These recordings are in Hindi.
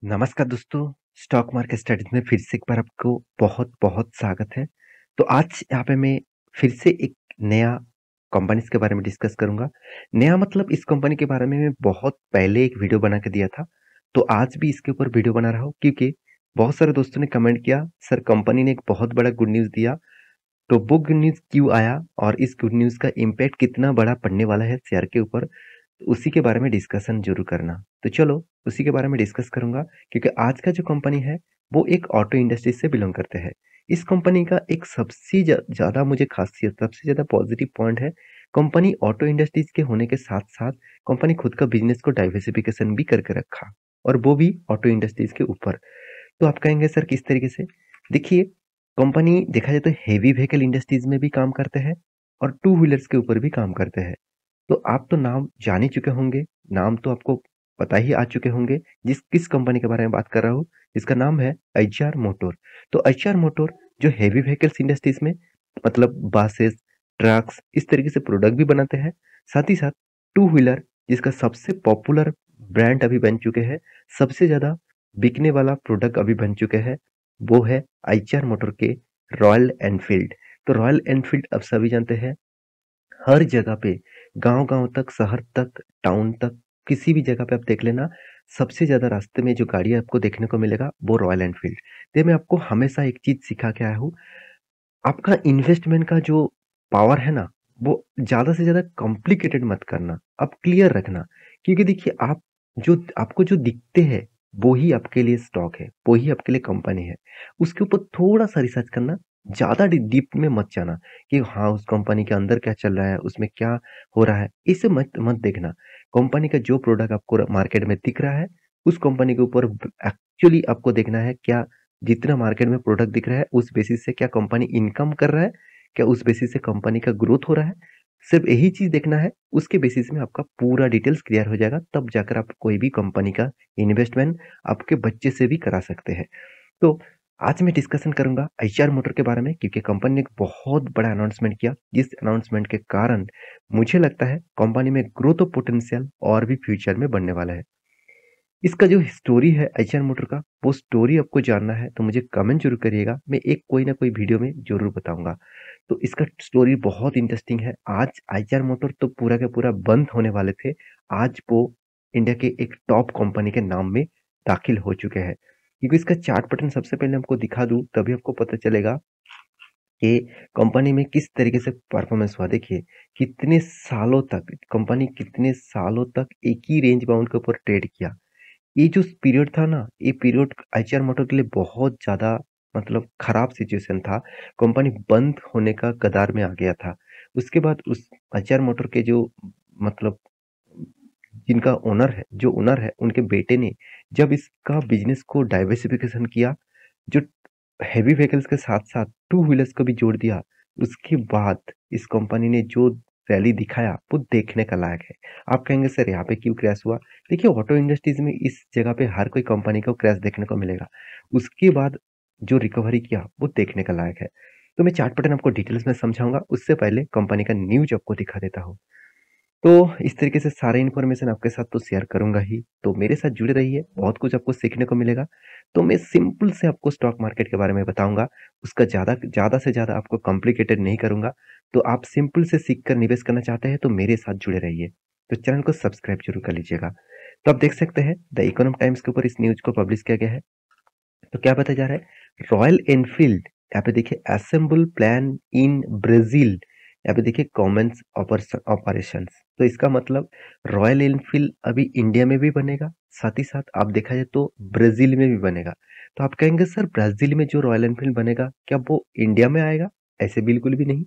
नमस्कार दोस्तों, स्टॉक मार्केट स्टडीज में फिर से एक बार आपको बहुत-बहुत स्वागत है। तो आज यहाँ पे मैं फिर से एक नया कंपनीज़ के बारे में डिस्कस करूँगा। नया मतलब इस कंपनी के बारे में मैं बहुत पहले एक वीडियो बना के दिया था, तो आज भी इसके ऊपर वीडियो बना रहा हूँ क्योंकि बहुत सारे दोस्तों ने कमेंट किया, "सर कंपनी ने एक बहुत बड़ा गुड न्यूज़ दिया, तो वो गुड न्यूज़ क्यों आया और इस गुड न्यूज़ का इम्पैक्ट कितना बड़ा पड़ने वाला है शेयर के ऊपर?" उसी के बारे में डिस्कशन ज़रूर करना। तो चलो, उसी के बारे में डिस्कस करूँगा क्योंकि आज का जो कंपनी है, वो एक ऑटो इंडस्ट्री से बिलॉन्ग करते हैं। इस कंपनी का एक सबसे ज़्यादा मुझे ख़ासियत, सबसे ज़्यादा पॉज़िटिव पॉइंट है, कंपनी ऑटो इंडस्ट्रीज़ के होने के साथ-साथ कंपनी खुद का बिज़नेस को डाइवर्सिफ़िकेशन भी करके रखा और वो भी ऑटो इंडस्ट्रीज़ के ऊपर। तो आप कहेंगे सर किस तरीके से? देखिए, कंपनी देखा जाए तो हेवी व्हीकल इंडस्ट्रीज़ में भी काम करते हैं और टू व्हीलर्स के ऊपर भी काम करते हैं। तो आप तो नाम जान ही चुके होंगे, नाम तो आपको पता ही आ चुके होंगे, किस कंपनी के बारे में बात कर रहा हूँ, इसका नाम है एचआर मोटर। तो एचआर मोटर जो हेवी व्हीकल्स इंडस्ट्रीज़ में मतलब बसेस, ट्रक्स इस तरीके से प्रोडक्ट भी बनाते हैं, साथ ही साथ टू व्हीलर जिसका सबसे पॉपुलर ब्रांड अभी बन चुके हैं, सबसे ज़्यादा बिकने वाला प्रोडक्ट अभी बन चुके हैं, वो है एचआर मोटर के रॉयल एनफील्ड। तो रॉयल एनफील्ड अब सभी जानते हैं हर जगह पे गाँव-गाँव तक, शहर तक, टाउन तक, किसी भी जगह पे आप देख लेना, सबसे ज़्यादा रास्ते में जो गाड़ी आपको देखने को मिलेगा, वो रॉयल एनफील्ड। तो मैं आपको हमेशा एक चीज़ सिखा के आया हूँ, आपका इन्वेस्टमेंट का जो पावर है ना, वो ज़्यादा से ज़्यादा कॉम्प्लिकेटेड मत करना, आप क्लियर रखना। क्योंकि देखिए आप जो आपको जो दिखते हैं, वो ही आपके लिए स्टॉक है, वो ही आपके लिए कंपनी है। उसके ऊपर थोड़ा-सा रिसर्च करना, ज़्यादा डीप में मत जाना कि हाँ, उस कंपनी के अंदर क्या चल रहा है, उसमें क्या हो रहा है, इसे मत मत देखना। कंपनी का जो प्रोडक्ट आपको मार्केट में दिख रहा है, उस कंपनी के ऊपर एक्चुअली आपको देखना है क्या जितना मार्केट में प्रोडक्ट दिख रहा है, उस बेसिस से क्या कंपनी इनकम कर रहा है? क्या उस बेसिस से कंपनी का ग्रोथ हो रहा है? सिर्फ यही चीज़ देखना है, उसके बेसिस में आपका पूरा डिटेल्स क्लियर हो जाएगा, तब जाकर आप कोई भी कंपनी का इन्वेस्टमेंट आपके बच्चे से भी करा सकते हैं। तो आज मैं डिस्कशन करूँगा एचआर मोटर के बारे में क्योंकि कंपनी ने एक बहुत बड़ा अनाउंसमेंट किया, जिस अनाउंसमेंट के कारण मुझे लगता है कंपनी में ग्रोथ ऑफ पोटेंशियल और भी फ्यूचर में बढ़ने वाला है। इसका जो स्टोरी है एचआर मोटर का, वो स्टोरी आपको जानना है तो मुझे कमेंट ज़रूर करिएगा। मैं एक कोई ना कोई वीडियो में ज़रूर बताऊँगा। तो इसका स्टोरी बहुत इंटरेस्टिंग है। आज एचआर मोटर तो पूरा का पूरा बंद होने वाले थे। आज वो इंडिया के एक टॉप कंपनी के नाम में दाखिल हो चुके हैं। क्योंकि इसका चार्ट पैटर्न सबसे पहले आपको दिखा दूँ तभी आपको पता चलेगा कि कंपनी में किस तरीके से परफॉर्मेंस हुआ। देखिए, कितने सालों तक कंपनी कितने सालों तक एक ही रेंज बाउंड के ऊपर ट्रेड किया। ये जो पीरियड था ना, ये पीरियड एचआर मोटर के लिए बहुत ज़्यादा मतलब खराब सिचुएशन था। कंपनी बंद होने का कगार में आ गया था। उसके बाद उस एचआर मोटर के जो मतलब जिनका ओनर है, उनके बेटे ने जब इसका बिज़नेस को डाइवर्सिफ़िकेशन किया, जो हेवी व्हीकल्स के साथ-साथ टू व्हीलर्स को भी जोड़ दिया, उसके बाद इस कंपनी ने जो रैली दिखाया, वो देखने का लायक है। आप कहेंगे सर यहाँ पे क्यों क्रैश हुआ? देखिए ऑटो इंडस्ट्रीज़ में इस जगह पे हर कोई कंपनी को क्रैश देखने को मिलेगा। उसके बाद जो रिकवरी किया, वो देखने का लायक है। तो मैं चार्ट पैटर्न आपको डिटेल्स में समझाऊँगा, उससे पहले कंपनी का न्यूज़ आपको दिखा देता हूँ। तो इस तरीके से सारे इन्फॉर्मेशन आपके साथ तो शेयर करूँगा ही, तो मेरे साथ जुड़े रहिए, बहुत कुछ आपको सीखने को मिलेगा। तो मैं सिंपल से आपको स्टॉक मार्केट के बारे में बताऊँगा, उसका ज़्यादा ज़्यादा से ज़्यादा आपको कॉम्प्लिकेटेड नहीं करूँगा। तो आप सिंपल से सीख कर निवेश करना चाहते हैं, तो मेरे साथ जुड़े रहिए। तो चैनल को सब्सक्राइब ज़रूर कर लीजिएगा। तो आप देख सकते हैं, द इकोनॉमिक टाइम्स के ऊपर इस न्यूज़ को पब्लिश किया गया है। तो क्या बताया जा रहा है? रॉयल एनफील्ड यहाँ पे देखिए असेंबल प्लान इन ब्राज़ील यहाँ पे देखिए कमेंस ऑपरेशंस तो इसका मतलब रॉयल एनफील्ड अभी इंडिया में भी बनेगा, साथ ही साथ आप देखा जाए तो ब्राज़ील में भी बनेगा। तो आप कहेंगे सर ब्राज़ील में जो रॉयल एनफील्ड बनेगा, क्या वो इंडिया में आएगा? ऐसे बिल्कुल भी नहीं।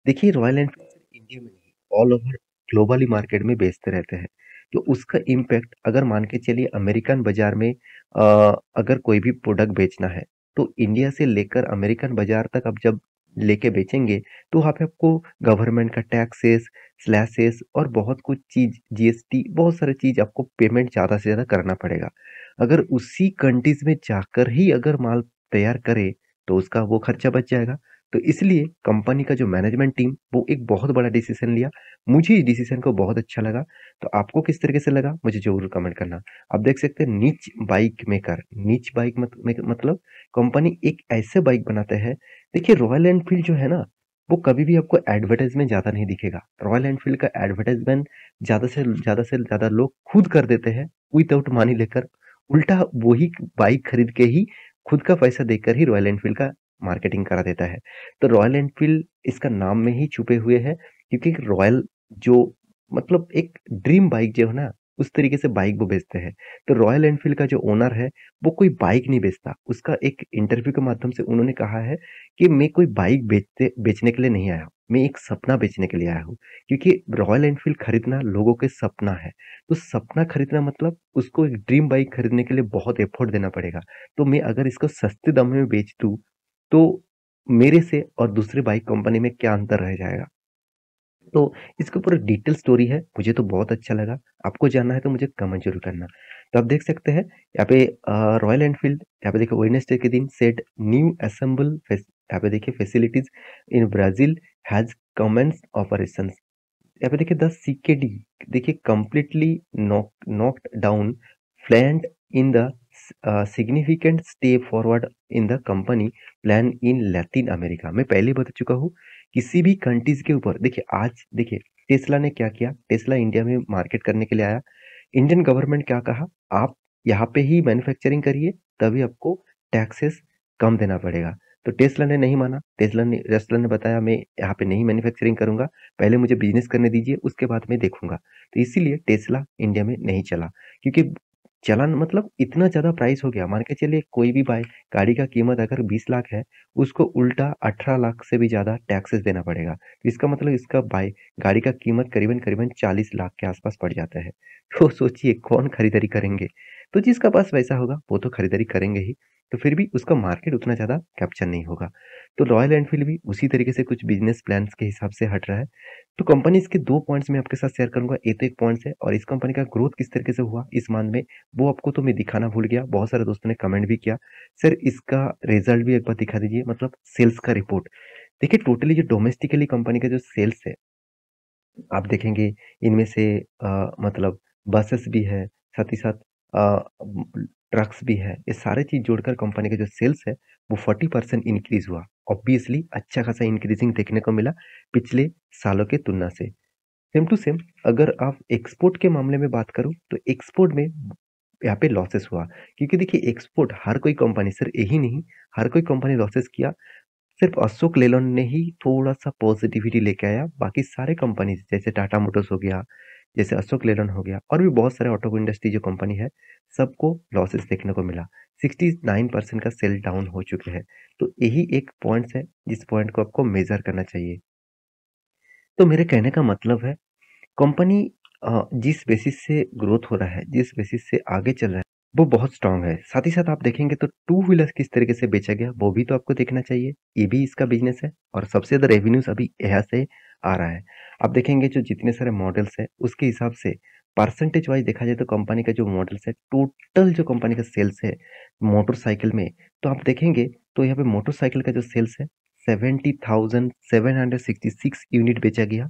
देखिए रॉयल एनफील्ड सिर्फ इंडिया में नहीं, ऑल ओवर ग्लोबली मार्केट में बेचते रहते हैं। तो उसका इम्पैक्ट अगर मान के चलिए अमेरिकन बाज़ार में अगर कोई भी प्रोडक्ट बेचना है, तो इंडिया से लेकर अमेरिकन बाज़ार तक आप जब लेके बेचेंगे, तो वहाँ पे आपको गवर्नमेंट का टैक्सेस, स्लैशेस और बहुत कुछ चीज़ जीएसटी बहुत सारी चीज़ आपको पेमेंट ज़्यादा से ज़्यादा करना पड़ेगा। अगर उसी कंट्रीज़ में जाकर ही अगर माल तैयार करें, तो उसका वो खर्चा बच जाएगा। तो इसलिए कंपनी का जो मैनेजमेंट टीम वो एक बहुत बड़ा डिसीजन लिया। मुझे इस डिसीजन को बहुत अच्छा लगा। तो आपको किस तरीके से लगा मुझे ज़रूर कमेंट करना। आप देख सकते हैं नीच बाइक मतलब कंपनी एक ऐसे बाइक बनाते हैं। देखिए रॉयल एनफील्ड जो है ना, वो कभी भी आपको एडवर्टाइज़ में ज़्यादा नहीं दिखेगा। रॉयल एनफील्ड का एडवर्टाइज़मेंट ज़्यादा से ज़्यादा लोग खुद कर देते हैं विदाउट मनी लेकर। उल्टा वही बाइक खरीद के ही खुद का पैसा देकर ही रॉयल एनफील्ड का मार्केटिंग करा देता है। तो रॉयल एनफील्ड इसका नाम में ही छुपे हुए हैं, क्योंकि रॉयल जो मतलब एक ड्रीम बाइक जो है ना, उस तरीके से बाइक वो बेचते हैं। तो रॉयल एनफील्ड का जो ओनर है, वो कोई बाइक नहीं बेचता। उसका एक इंटरव्यू के माध्यम से उन्होंने कहा है कि मैं कोई बाइक बेचने के लिए नहीं आया हूँ, मैं एक सपना बेचने के लिए आया हूँ। क्योंकि रॉयल एनफील्ड खरीदना लोगों के सपना है। तो सपना खरीदना मतलब उसको एक ड्रीम बाइक खरीदने के लिए बहुत एफर्ट देना पड़ेगा। तो मैं अगर इसको सस्ते दाम में बेच दूँ, तो मेरे से और दूसरे बाइक कंपनी में क्या अंतर रह जाएगा? तो इसके ऊपर डिटेल स्टोरी है, मुझे तो बहुत अच्छा लगा। आपको जानना है तो मुझे कमेंट ज़रूर करना। तो आप देख सकते हैं यहाँ पे रॉयल एनफील्ड यहाँ पे देखिए वेडनेसडे के दिन सेट न्यू असेंबल फेस यहाँ पे देखिए facilities in Brazil has commenced operations. यहाँ पे देखिए द सीकेडी देखिए completely knocked down planned in the significant step forward in the company plan in Latin America. मैं पहले ही बता चुका हूँ किसी भी कंट्रीज के ऊपर देखिए आज देखिए टेस्ला ने क्या किया। टेस्ला इंडिया में मार्केट करने के लिए आया। इंडियन गवर्नमेंट क्या कहा, आप यहाँ पे ही मैन्युफैक्चरिंग करिए, तभी आपको टैक्सेस कम देना पड़ेगा। तो टेस्ला ने नहीं माना। टेस्ला ने बताया मैं यहाँ पे नहीं मैन्युफैक्चरिंग करूंगा, पहले मुझे बिजनेस करने दीजिए, उसके बाद मैं देखूंगा। तो इसीलिए टेस्ला इंडिया में नहीं चला, क्योंकि चलन मतलब इतना ज़्यादा प्राइस हो गया। मान के चलिए कोई भी गाड़ी का कीमत अगर 20 लाख है, उसको उल्टा 18 लाख से भी ज़्यादा टैक्सेस देना पड़ेगा। तो इसका मतलब इसका गाड़ी का कीमत करीबन-करीबन 40 लाख के आसपास पड़ जाता है। तो सोचिए कौन खरीदारी करेंगे? तो जिसका पास पैसा होगा वो तो खरीदारी करेंगे ही, तो फिर भी उसका मार्केट उतना ज़्यादा कैप्चर नहीं होगा। तो रॉयल एनफील्ड भी उसी तरीके से कुछ बिज़नेस प्लान्स के हिसाब से हट रहा है। तो कंपनीज़ के 2 पॉइंट्स मैं आपके साथ शेयर करूँगा। ये तो एक पॉइंट्स है, और इस कंपनी का ग्रोथ किस तरीके से हुआ इस मंथ में, वो आपको तो मैं दिखाना भूल गया। बहुत सारे दोस्तों ने कमेंट भी किया, "सर इसका रिज़ल्ट भी एक बार दिखा दीजिए, मतलब सेल्स का रिपोर्ट।" देखिए टोटली जो डोमेस्टिकली कंपनी का जो सेल्स है, आप देखेंगे इनमें से मतलब बसेस भी है, साथ ही साथ ट्रक्स भी है। ये सारे चीज़ जोड़कर कंपनी का जो सेल्स है, वो 40% इंक्रीज़ हुआ। ऑब्वियसली अच्छा खासा इंक्रीज़िंग देखने को मिला पिछले सालों की तुलना से। सेम टू सेम अगर आप एक्सपोर्ट के मामले में बात करूँ, तो एक्सपोर्ट में यहाँ पे लॉसेस हुआ। क्योंकि देखिए एक्सपोर्ट हर कोई कंपनी, सिर्फ यही नहीं, हर कोई कंपनी लॉसेस किया। सिर्फ अशोक लेलैंड ने ही थोड़ा-सा पॉजिटिविटी लेके आया। बाकी सारे कंपनीज़ जैसे टाटा मोटर्स हो गया, जैसे अशोक लेलैंड हो गया, और भी बहुत सारे ऑटो इंडस्ट्री जो कंपनी है, सबको लॉसेस देखने को मिला। 69% का सेल डाउन हो चुके हैं। तो यही एक पॉइंट्स है, जिस पॉइंट को आपको मेज़र करना चाहिए। तो मेरे कहने का मतलब है कंपनी जिस बेसिस से ग्रोथ हो रहा है, जिस बेसिस से आगे चल रहा है, वो बहुत स्ट्रॉन्ग है। साथ ही साथ आप देखेंगे तो टू व्हीलर किस तरीके से बेचा गया, वो भी तो आपको देखना चाहिए। ये भी इसका बिज़नेस है, और सबसे ज़्यादा रेवेन्यूज़ अभी यहाँ से आ रहा है। आप देखेंगे जो जितने सारे मॉडल्स हैं, उसके हिसाब से परसेंटेज वाइज़ देखा जाए तो कंपनी का जो मॉडल्स है, टोटल जो कंपनी का सेल्स है मोटरसाइकिल में, तो आप देखेंगे तो यहाँ पे मोटरसाइकिल का जो सेल्स है 70,766 यूनिट बेचा गया।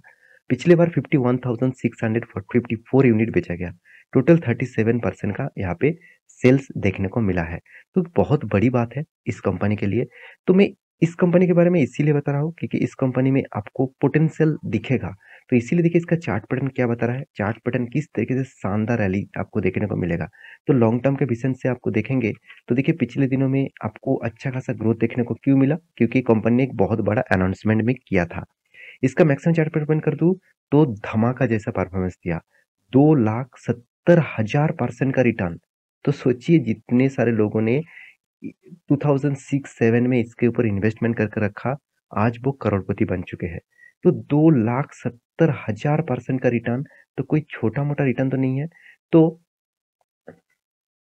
पिछले बार 51,654 यूनिट बेचा गया। टोटल 37% का यहाँ पे सेल्स देखने को मिला है। तो बहुत बड़ी बात है इस कंपनी के लिए। तो मैं इस कंपनी के बारे में इसीलिए बता रहा हूँ क्योंकि इस कंपनी में आपको पोटेंशियल दिखेगा। तो इसीलिए देखिए इसका चार्ट पैटर्न क्या बता रहा है। चार्ट पैटर्न किस तरीके से शानदार रैली आपको देखने को मिलेगा। तो लॉन्ग टर्म के विजन से आपको देखेंगे तो देखिए पिछले दिनों में आपको अच्छा खासा ग्रोथ देखने को क्यों मिला, क्योंकि कंपनी ने एक बहुत बड़ा अनाउंसमेंट भी किया था। इसका मैक्सिमम चार्ट पर ओपन कर दूँ तो धमाका जैसा परफॉर्मेंस दिया। 2,70,000% का रिटर्न। तो सोचिए जितने सारे लोगों ने 2006-7 में इसके ऊपर इन्वेस्टमेंट करके रखा, आज वो करोड़पति बन चुके हैं। तो 2,70,000% का रिटर्न तो कोई छोटा-मोटा रिटर्न तो नहीं है। तो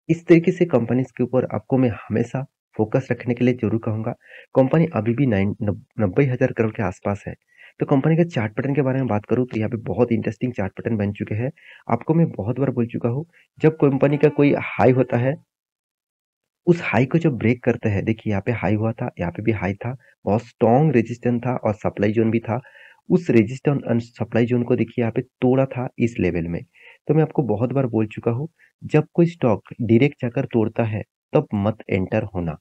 इस तरीके से कंपनीज़ के ऊपर आपको मैं हमेशा फ़ोकस रखने के लिए ज़रूर कहूँगा। कंपनी अभी भी 90,000 करोड़ के आसपास है। तो कंपनी के चार्ट पैटर्न के बारे में बात करूँ तो यहाँ पे बहुत इंटरेस्टिंग चार्ट पैटर्न बन चुके हैं। आपको मैं बहुत बार बोल चुका हूँ, जब कंपनी का कोई हाई होता है उस हाई को जब ब्रेक करता है, देखिए यहाँ पे हाई हुआ था, यहाँ पे भी हाई था, बहुत स्ट्रॉन्ग रेजिस्टेंस था और सप्लाई ज़ोन भी था। उस रेजिस्टेंस एंड सप्लाई ज़ोन को देखिए यहाँ पे तोड़ा था इस लेवल में। तो मैं आपको बहुत बार बोल चुका हूँ, जब कोई स्टॉक डायरेक्ट जाकर तोड़ता है, तब मत एंटर होना।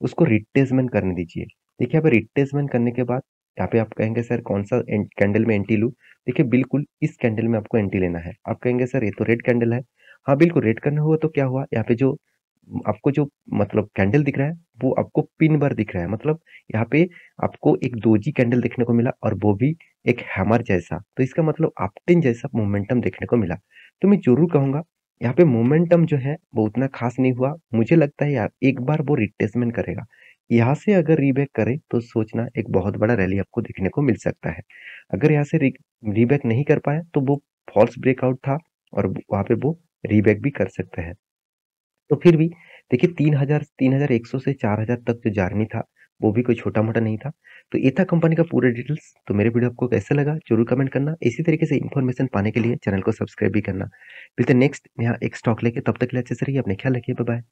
उसको रिट्रेसमेंट करने दीजिए। देखिए यहाँ पे रिट्रेसमेंट करने के बाद यहाँ पे आप कहेंगे सर कौन-सा कैंडल में एंट्री लूँ? देखिए बिल्कुल इस कैंडल में आपको एंट्री लेना है। आप कहेंगे सर ये तो रेड कैंडल है। हाँ, बिल्कुल रेड कैंडल हुआ तो क्या हुआ? यहाँ पे जो आपको जो मतलब कैंडल दिख रहा है, वो आपको पिन बार दिख रहा है। मतलब यहाँ पे आपको एक दोजी कैंडल देखने को मिला और वो भी एक हैमर जैसा। तो इसका मतलब अपट्रेंड जैसा मोमेंटम देखने को मिला। तो मैं ज़रूर कहूँगा यहाँ पे मोमेंटम जो है वो उतना खास नहीं हुआ। मुझे लगता है यार एक बार वो रिट्रेसमेंट करेगा। यहाँ से अगर रीबैक करे तो सोचना एक बहुत बड़ा रैली आपको देखने को मिल सकता है। अगर यहाँ से रीबैक नहीं कर पाया तो वो फॉल्स ब्रेकआउट था और वहाँ पे वो रीबैक भी कर सकते हैं। तो फिर भी देखिए 3100 से 4000 तक जो जर्नी था, वो भी कोई छोटा-मोटा नहीं था। तो ये था कंपनी का पूरा डिटेल्स। तो मेरे वीडियो आपको कैसा लगा ज़रूर कमेंट करना। इसी तरीके से इन्फॉर्मेशन पाने के लिए चैनल को सब्सक्राइब भी करना। मिलते हैं नेक्स्ट यहाँ एक स्टॉक लेके, तब तक के लिए अच्छे से रहिए, अपना ख्याल रखिए, बाय बाय।